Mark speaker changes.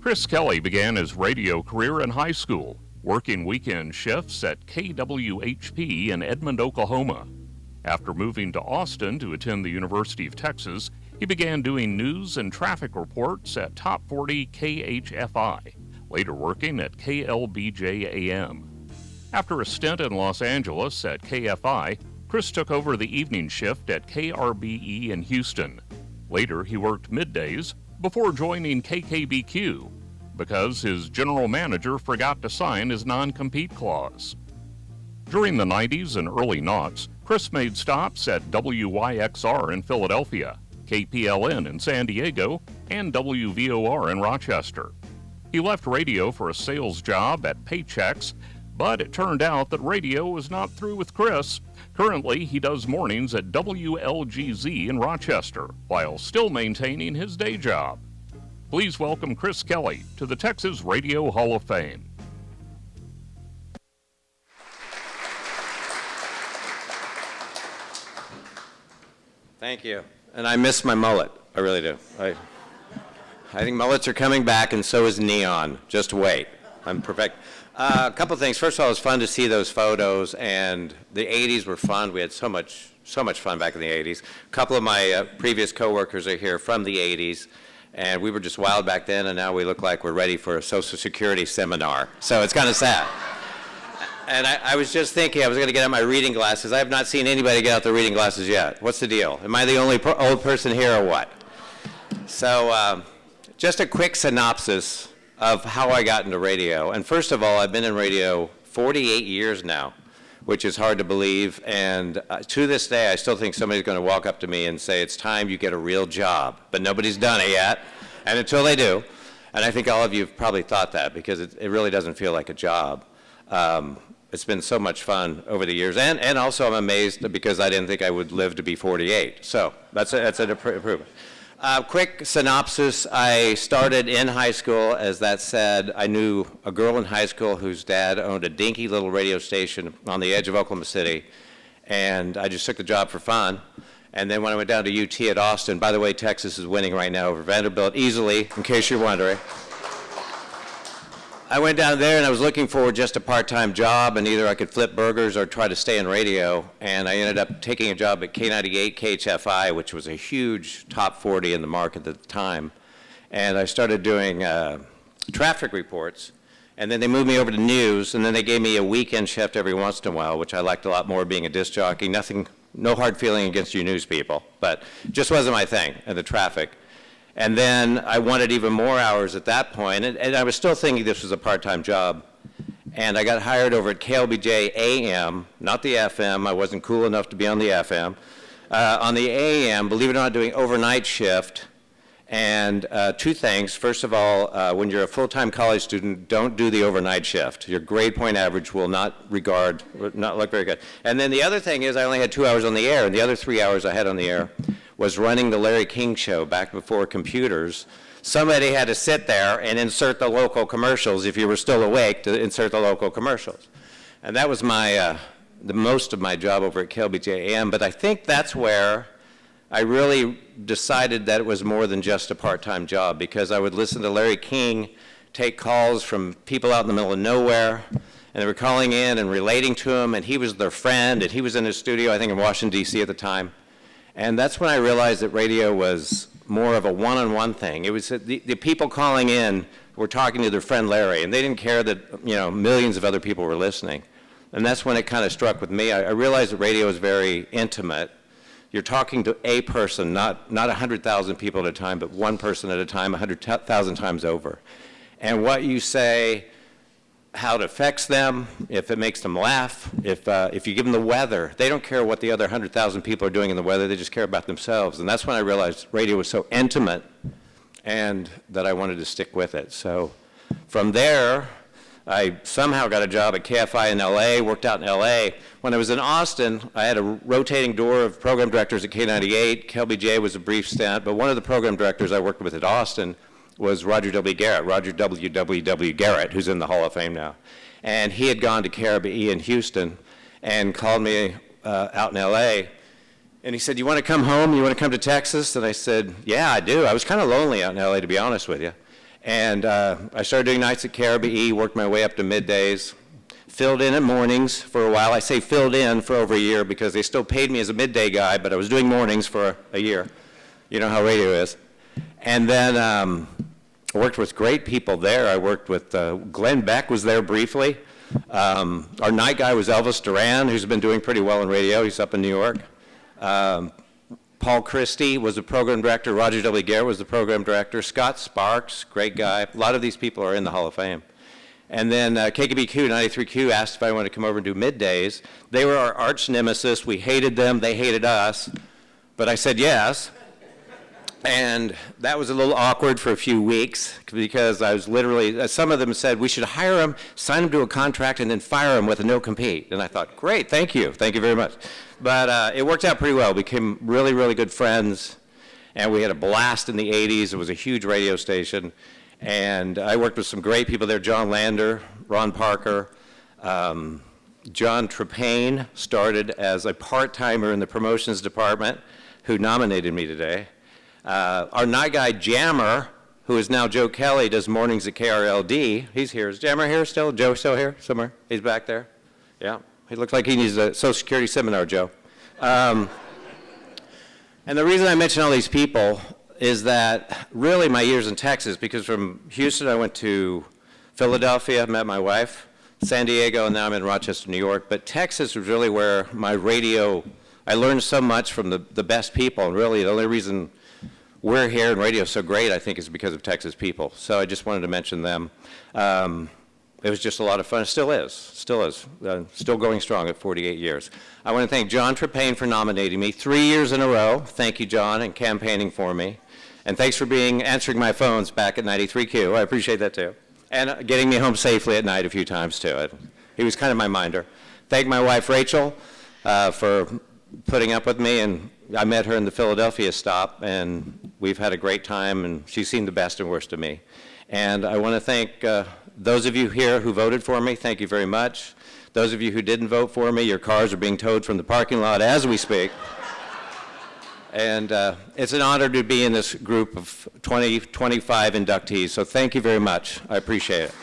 Speaker 1: Chris Kelley began his radio career in high school, working weekend shifts at KWHP in Edmond, Oklahoma. After moving to Austin to attend the University of Texas, he began doing news and traffic reports at Top 40 KHFI, later working at KLBJ AM. After a stint in Los Angeles at KFI, Chris took over the evening shift at KRBE in Houston. Later, he worked middays before joining KKBQ because his general manager forgot to sign his non-compete clause. During the 90s and early noughts, Chris made stops at WYXR in Philadelphia, KPLN in San Diego, and WVOR in Rochester. He left radio for a sales job at Paychex, but it turned out that radio was not through with Chris. Currently, he does mornings at WLGZ in Rochester, while still maintaining his day job. Please welcome Chris Kelley to the Texas Radio Hall of Fame.
Speaker 2: Thank you. And I miss my mullet. I really do. I think mullets are coming back, and so is neon. Just wait. I'm perfect. A couple things. First of all, it was fun to see those photos, and the 80s were fun. We had so much fun back in the 80s. A couple of my previous coworkers are here from the 80s, and we were just wild back then, and now we look like we're ready for a Social Security seminar. So it's kind of sad. And I was just thinking I was going to get out my reading glasses. I have not seen anybody get out their reading glasses yet. What's the deal? Am I the only old person here or what? So just a quick synopsis of how I got into radio. And first of all, I've been in radio 48 years now, which is hard to believe. And to this day, I still think somebody's going to walk up to me and say, it's time you get a real job. But nobody's done it yet. And until they do, and I think all of you have probably thought that because it really doesn't feel like a job. It's been so much fun over the years. And also I'm amazed because I didn't think I would live to be 48. So that's an improvement. Quick synopsis, I started in high school. As that said, I knew a girl in high school whose dad owned a dinky little radio station on the edge of Oklahoma City, and I just took the job for fun. And then when I went down to UT at Austin, by the way, Texas is winning right now over Vanderbilt easily, in case you're wondering. I went down there and I was looking for just a part-time job, and either I could flip burgers or try to stay in radio, and I ended up taking a job at K98 KHFI, which was a huge top 40 in the market at the time. And I started doing traffic reports, and then they moved me over to news, and then they gave me a weekend shift every once in a while, which I liked a lot more, being a disc jockey. No hard feeling against you news people, but it just wasn't my thing, and the traffic. And then I wanted even more hours at that point, and I was still thinking this was a part-time job. And I got hired over at KLBJ AM, not the FM. I wasn't cool enough to be on the FM. On the AM, believe it or not, doing overnight shift. And two things. First of all, when you're a full-time college student, don't do the overnight shift. Your grade point average will not look very good. And then the other thing is I only had 2 hours on the air, and the other 3 hours I had on the air was running the Larry King Show back before computers. Somebody had to sit there and insert the local commercials if you were still awake to insert the local commercials. And that was the most of my job over at KLBJ AM, but I think that's where I really decided that it was more than just a part-time job, because I would listen to Larry King take calls from people out in the middle of nowhere, and they were calling in and relating to him, and he was their friend, and he was in his studio, I think in Washington, D.C. at the time. And that's when I realized that radio was more of a one-on-one thing. It was the people calling in were talking to their friend Larry, and they didn't care that millions of other people were listening. And that's when it kind of struck with me. I realized that radio is very intimate. You're talking to a person, not 100,000 people at a time, but one person at a time, 100,000 times over. And what you say, how it affects them, if it makes them laugh, if you give them the weather. They don't care what the other 100,000 people are doing in the weather, they just care about themselves. And that's when I realized radio was so intimate and that I wanted to stick with it. So from there, I somehow got a job at KFI in LA, worked out in LA. When I was in Austin, I had a rotating door of program directors at K98. KLBJ was a brief stint, but one of the program directors I worked with at Austin was Roger W. Garrett, Roger W. Garrett, who's in the Hall of Fame now. And he had gone to KRBE in Houston and called me out in LA. And he said, you want to come home? You want to come to Texas? And I said, yeah, I do. I was kind of lonely out in LA, to be honest with you. And I started doing nights at KRBE, worked my way up to middays, filled in at mornings for a while. I say filled in for over a year because they still paid me as a midday guy, but I was doing mornings for a year. You know how radio is. And then I worked with great people there. I worked with Glenn Beck was there briefly. Our night guy was Elvis Duran, who's been doing pretty well in radio. He's up in New York. Paul Christie was the program director. Roger W. Garrett was the program director. Scott Sparks, great guy. A lot of these people are in the Hall of Fame. And then KKBQ 93Q asked if I wanted to come over and do middays. They were our arch nemesis. We hated them. They hated us. But I said yes. And that was a little awkward for a few weeks because I was literally, some of them said we should hire him, sign him to a contract, and then fire him with a no-compete. And I thought, great, thank you very much. But it worked out pretty well. We became really, really good friends, and we had a blast in the 80s. It was a huge radio station. And I worked with some great people there, John Lander, Ron Parker. John Trepane started as a part-timer in the promotions department who nominated me today. Our night guy, Jammer, who is now Joe Kelley, does mornings at KRLD. He's here. Is Jammer here still? Joe still here somewhere? He's back there? Yeah. He looks like he needs a Social Security seminar, Joe. And the reason I mention all these people is that really my years in Texas, because from Houston I went to Philadelphia, met my wife, San Diego, and now I'm in Rochester, New York. But Texas was really where my radio, I learned so much from the best people. And really the only reason we're here and radio is so great, I think, is because of Texas people. So I just wanted to mention them. It was just a lot of fun. It still is, still going strong at 48 years. I want to thank John Trepane for nominating me 3 years in a row. Thank you, John, and campaigning for me. And thanks for answering my phones back at 93Q. I appreciate that, too. And getting me home safely at night a few times, too. He was kind of my minder. Thank my wife, Rachel, for putting up with me, and I met her in the Philadelphia stop, and we've had a great time, and she's seen the best and worst of me. And I want to thank those of you here who voted for me. Thank you very much. Those of you who didn't vote for me, your cars are being towed from the parking lot as we speak. And it's an honor to be in this group of 25 inductees, so thank you very much. I appreciate it.